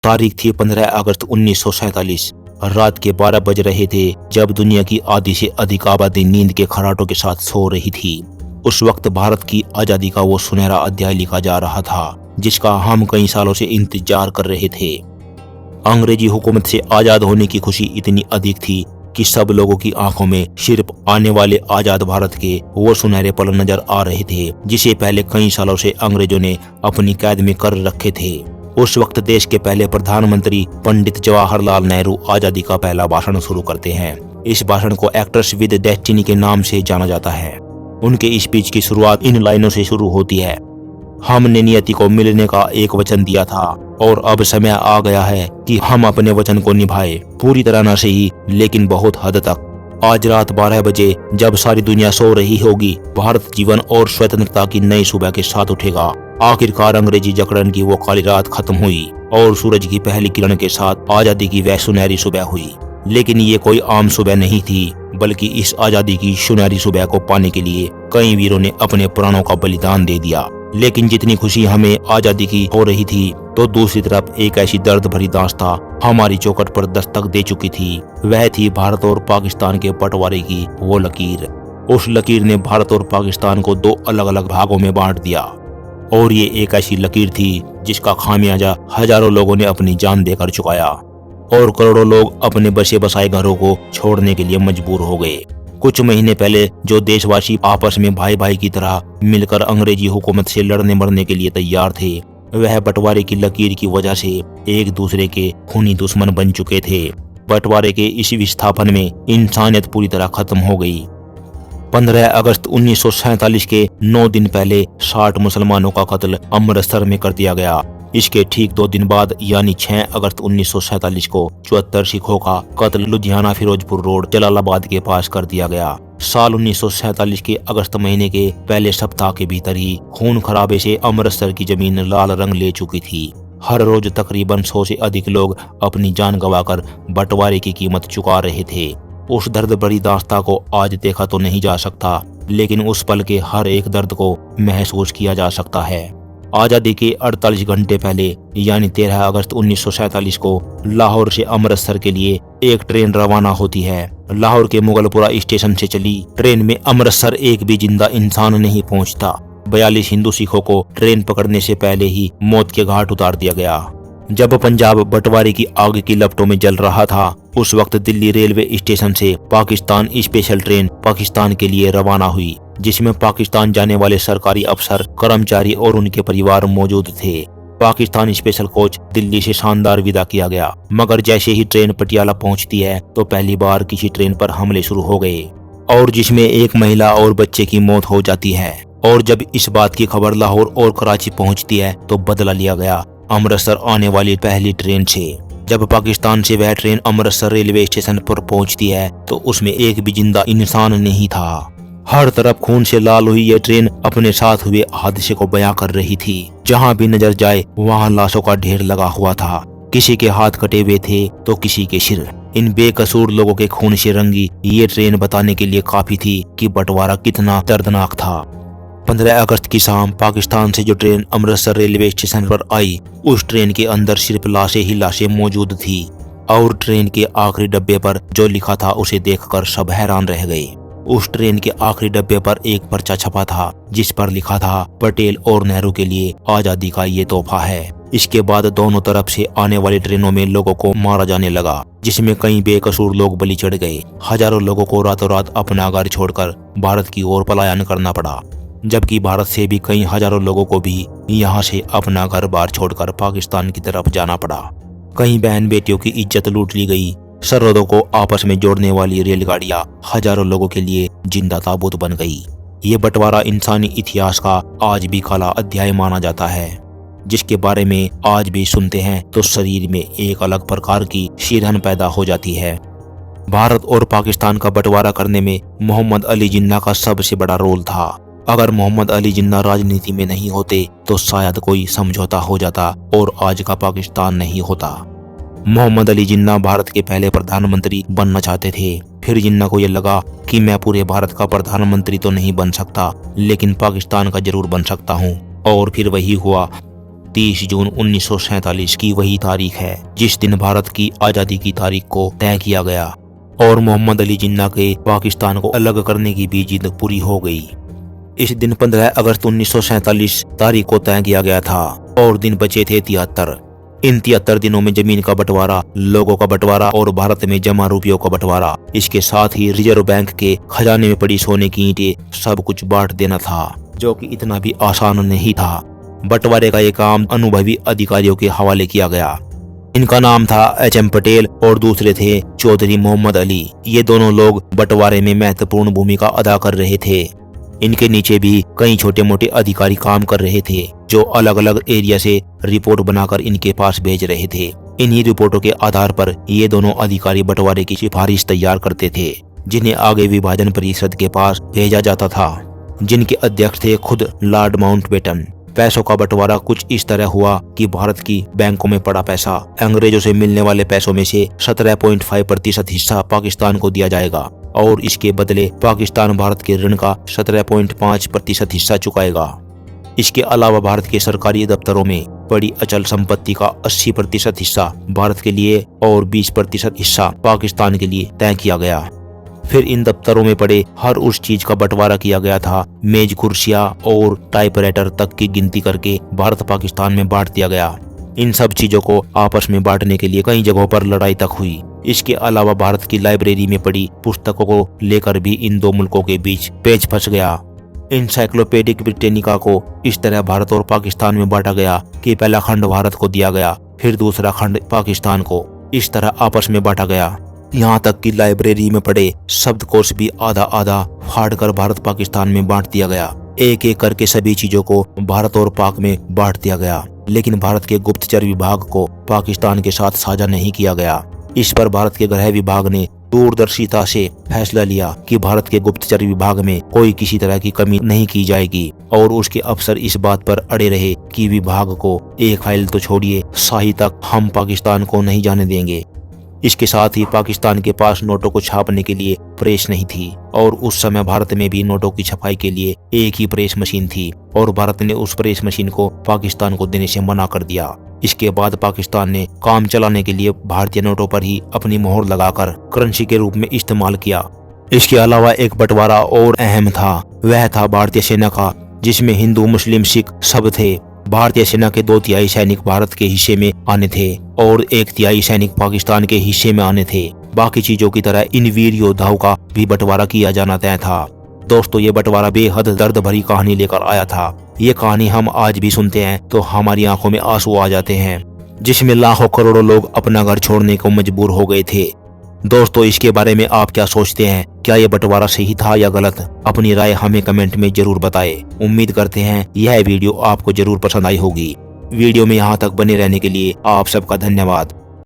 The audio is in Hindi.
तारीख थी 15 अगस्त 1947। रात के 12 बज रहे थे जब दुनिया की आधी से अधिक आबादी नींद के खर्राटों के साथ सो रही थी। उस वक्त भारत की आजादी का वो सुनहरा अध्याय लिखा जा रहा था जिसका हम कई सालों से इंतजार कर रहे थे। अंग्रेजी हुकूमत से आजाद होने की खुशी इतनी अधिक थी कि सब लोगों की आंखों में सिर्फ आने वाले आजाद भारत के वो सुनहरे पल नजर आ रहे थे जिसे पहले कई सालों से अंग्रेजों ने अपनी कैद में कर रखे थे। उस वक्त देश के पहले प्रधानमंत्री पंडित जवाहरलाल नेहरू आजादी का पहला भाषण शुरू करते हैं। इस भाषण को एक्टर्स विद डेस्टिनी के नाम से जाना जाता है। उनके स्पीच की शुरुआत इन लाइनों से शुरू होती है, हमने नियति को मिलने का एक वचन दिया था और अब समय आ गया है कि हम अपने वचन को निभाएं, पूरी तरह न सही लेकिन बहुत हद तक। आज रात 12 बजे जब सारी दुनिया सो रही होगी, भारत जीवन और स्वतंत्रता की नई सुबह के साथ उठेगा। आखिरकार अंग्रेजी जकड़न की वो काली रात खत्म हुई और सूरज की पहली किरण के साथ आजादी की वह सुनहरी सुबह हुई। लेकिन ये कोई आम सुबह नहीं थी, बल्कि इस आजादी की सुनहरी सुबह को पाने के लिए कई वीरों ने अपने प्राणों का बलिदान दे दिया। लेकिन जितनी खुशी हमें आजादी की हो रही थी, तो दूसरी तरफ एक ऐसी दर्द भरी दास्तां हमारी चौखट पर दस्तक दे चुकी थी। वह थी भारत और पाकिस्तान के बंटवारे की वो लकीर। उस लकीर ने भारत और पाकिस्तान को दो अलग अलग भागों में बांट दिया और ये एक ऐसी लकीर थी जिसका खामियाजा हजारों लोगों ने अपनी जान देकर चुकाया और करोड़ों लोग अपने बसे बसाए घरों को छोड़ने के लिए मजबूर हो गए। कुछ महीने पहले जो देशवासी आपस में भाई भाई की तरह मिलकर अंग्रेजी हुकूमत से लड़ने मरने के लिए तैयार थे, वह बंटवारे की लकीर की वजह से एक दूसरे के खूनी दुश्मन बन चुके थे। बंटवारे के इस विस्थापन में इंसानियत पूरी तरह खत्म हो गई। 15 अगस्त 1947 के 9 दिन पहले 60 मुसलमानों का कत्ल अमृतसर में कर दिया गया। इसके ठीक 2 दिन बाद यानी 6 अगस्त 1947 को 74 सिखों का कत्ल लुधियाना फिरोजपुर रोड जलालाबाद के पास कर दिया गया। साल 1947 के अगस्त महीने के पहले सप्ताह के भीतर ही खून खराबे से अमृतसर की जमीन लाल रंग ले चुकी थी। हर रोज तकरीबन 100 से अधिक लोग अपनी जान गंवाकर बंटवारे की कीमत चुका रहे थे। उस दर्द भरी दास्तां को आज देखा तो नहीं जा सकता, लेकिन उस पल के हर एक दर्द को महसूस किया जा सकता है। आजादी के 48 घंटे पहले यानी 13 अगस्त 1947 को लाहौर से अमृतसर के लिए एक ट्रेन रवाना होती है। लाहौर के मुगलपुरा स्टेशन से चली ट्रेन में अमृतसर एक भी जिंदा इंसान नहीं पहुंचता। 42 हिंदू सिखों को ट्रेन पकड़ने से पहले ही मौत के घाट उतार दिया गया। जब पंजाब बंटवारे की आग की लपटों में जल रहा था, उस वक्त दिल्ली रेलवे स्टेशन से पाकिस्तान स्पेशल ट्रेन पाकिस्तान के लिए रवाना हुई, जिसमें पाकिस्तान जाने वाले सरकारी अफसर, कर्मचारी और उनके परिवार मौजूद थे। पाकिस्तान स्पेशल कोच दिल्ली से शानदार विदा किया गया, मगर जैसे ही ट्रेन पटियाला पहुंचती है तो पहली बार किसी ट्रेन पर हमले शुरू हो गए और जिसमें एक महिला और बच्चे की मौत हो जाती है। और जब इस बात की खबर लाहौर और कराची पहुंचती है तो बदला लिया गया अमृतसर आने वाली पहली ट्रेन से। जब पाकिस्तान से वह ट्रेन अमृतसर रेलवे स्टेशन पर पहुंचती है तो उसमें एक भी जिंदा इंसान नहीं था। हर तरफ खून से लाल हुई यह ट्रेन अपने साथ हुए हादसे को बयां कर रही थी। जहां भी नजर जाए वहां लाशों का ढेर लगा हुआ था। किसी के हाथ कटे हुए थे तो किसी के सिर। इन बेकसूर लोगों के खून से रंगी ये ट्रेन बताने के लिए काफी थी कि बंटवारा कितना दर्दनाक था। 15 अगस्त की शाम पाकिस्तान से जो ट्रेन अमृतसर रेलवे स्टेशन पर आई, उस ट्रेन के अंदर सिर्फ लाशें ही लाशें मौजूद थी और ट्रेन के आखिरी डब्बे पर जो लिखा था उसे देखकर सब हैरान रह गए। उस ट्रेन के आखिरी डब्बे पर एक पर्चा छपा था जिस पर लिखा था, पटेल और नेहरू के लिए आजादी का ये तोहफा है। इसके बाद दोनों तरफ से आने वाली ट्रेनों में लोगों को मारा जाने लगा, जिसमें कई बेकसूर लोग बलि चढ़ गए। हजारों लोगों को रातों रात अपना घर छोड़कर भारत की ओर पलायन करना पड़ा, जबकि भारत से भी कई हजारों लोगों को भी यहाँ से अपना घर बार छोड़कर पाकिस्तान की तरफ जाना पड़ा। कई बहन बेटियों की इज्जत लूट ली गई। सरहदों को आपस में जोड़ने वाली रेलगाड़ियां हजारों लोगों के लिए जिंदा ताबूत बन गई। ये बंटवारा इंसानी इतिहास का आज भी काला अध्याय माना जाता है, जिसके बारे में आज भी सुनते हैं तो शरीर में एक अलग प्रकार की सिरहन पैदा हो जाती है। भारत और पाकिस्तान का बंटवारा करने में मोहम्मद अली जिन्ना का सबसे बड़ा रोल था। अगर मोहम्मद अली जिन्ना राजनीति में नहीं होते तो शायद कोई समझौता हो जाता और आज का पाकिस्तान नहीं होता। मोहम्मद अली जिन्ना भारत के पहले प्रधानमंत्री बनना चाहते थे। फिर जिन्ना को यह लगा कि मैं पूरे भारत का प्रधानमंत्री तो नहीं बन सकता, लेकिन पाकिस्तान का जरूर बन सकता हूँ। और फिर वही हुआ। 30 जून 1947 की वही तारीख है जिस दिन भारत की आजादी की तारीख को तय किया गया और मोहम्मद अली जिन्ना के पाकिस्तान को अलग करने की भी जिद पूरी हो गई। इस दिन 15 अगस्त 1947 तारीख को तय किया गया था और दिन बचे थे 73। इन 73 दिनों में जमीन का बंटवारा, लोगों का बंटवारा और भारत में जमा रुपयों का बंटवारा, इसके साथ ही रिजर्व बैंक के खजाने में पड़ी सोने की ईंटें, सब कुछ बांट देना था, जो कि इतना भी आसान नहीं था। बंटवारे का ये काम अनुभवी अधिकारियों के हवाले किया गया। इनका नाम था HM पटेल और दूसरे थे चौधरी मोहम्मद अली। ये दोनों लोग बंटवारे में महत्वपूर्ण भूमिका अदा कर रहे थे। इनके नीचे भी कई छोटे मोटे अधिकारी काम कर रहे थे जो अलग अलग एरिया से रिपोर्ट बनाकर इनके पास भेज रहे थे। इन्हीं रिपोर्टों के आधार पर ये दोनों अधिकारी बंटवारे की सिफारिश तैयार करते थे, जिन्हें आगे विभाजन परिषद के पास भेजा जाता था, जिनके अध्यक्ष थे खुद लॉर्ड माउंटबेटन। पैसों का बंटवारा कुछ इस तरह हुआ कि भारत की बैंकों में पड़ा पैसा, अंग्रेजों से मिलने वाले पैसों में से 17.5% हिस्सा पाकिस्तान को दिया जाएगा और इसके बदले पाकिस्तान भारत के ऋण का 17.5% हिस्सा चुकाएगा। इसके अलावा भारत के सरकारी दफ्तरों में पड़ी अचल संपत्ति का 80% हिस्सा भारत के लिए और 20% हिस्सा पाकिस्तान के लिए तय किया गया। फिर इन दफ्तरों में पड़े हर उस चीज का बंटवारा किया गया था। मेज, कुर्सियां और टाइपराइटर तक की गिनती करके भारत पाकिस्तान में बांट दिया गया। इन सब चीजों को आपस में बांटने के लिए कई जगहों पर लड़ाई तक हुई। इसके अलावा भारत की लाइब्रेरी में पड़ी पुस्तकों को लेकर भी इन दो मुल्कों के बीच पेच फंस गया। इंसाइक्लोपीडिक ब्रिटेनिका को इस तरह भारत और पाकिस्तान में बांटा गया कि पहला खंड भारत को दिया गया, फिर दूसरा खंड पाकिस्तान को। इस तरह आपस में बांटा गया। यहाँ तक कि लाइब्रेरी में पड़े शब्दकोश भी आधा आधा फाड़ कर भारत पाकिस्तान में बांट दिया गया। एक एक करके सभी चीजों को भारत और पाक में बांट दिया गया, लेकिन भारत के गुप्तचर विभाग को पाकिस्तान के साथ साझा नहीं किया गया। इस पर भारत के गृह विभाग ने दूरदर्शिता से फैसला लिया कि भारत के गुप्तचर विभाग में कोई किसी तरह की कमी नहीं की जाएगी और उसके अफसर इस बात पर अड़े रहे कि विभाग को एक फाइल तो छोड़िए, शाही तक हम पाकिस्तान को नहीं जाने देंगे। इसके साथ ही पाकिस्तान के पास नोटों को छापने के लिए प्रेस नहीं थी और उस समय भारत में भी नोटों की छपाई के लिए एक ही प्रेस मशीन थी और भारत ने उस प्रेस मशीन को पाकिस्तान को देने से मना कर दिया। इसके बाद पाकिस्तान ने काम चलाने के लिए भारतीय नोटों पर ही अपनी मोहर लगाकर करेंसी के रूप में इस्तेमाल किया। इसके अलावा एक बंटवारा और अहम था, वह था भारतीय सेना का, जिसमें हिंदू, मुस्लिम, सिख सब थे। भारतीय सेना के 2/3 सैनिक भारत के हिस्से में आने थे और 1/3 सैनिक पाकिस्तान के हिस्से में आने थे। बाकी चीजों की तरह इन वीर योद्धाओं का भी बंटवारा किया जाना तय था। दोस्तों, ये बंटवारा बेहद दर्द भरी कहानी लेकर आया था। ये कहानी हम आज भी सुनते हैं तो हमारी आंखों में आंसू आ जाते हैं, जिसमें लाखों करोड़ों लोग अपना घर छोड़ने को मजबूर हो गए थे। दोस्तों, इसके बारे में आप क्या सोचते हैं? क्या ये बंटवारा सही था या गलत? अपनी राय हमें कमेंट में जरूर बताएं। उम्मीद करते हैं यह वीडियो आपको जरूर पसंद आई होगी। वीडियो में यहाँ तक बने रहने के लिए आप सबका धन्यवाद।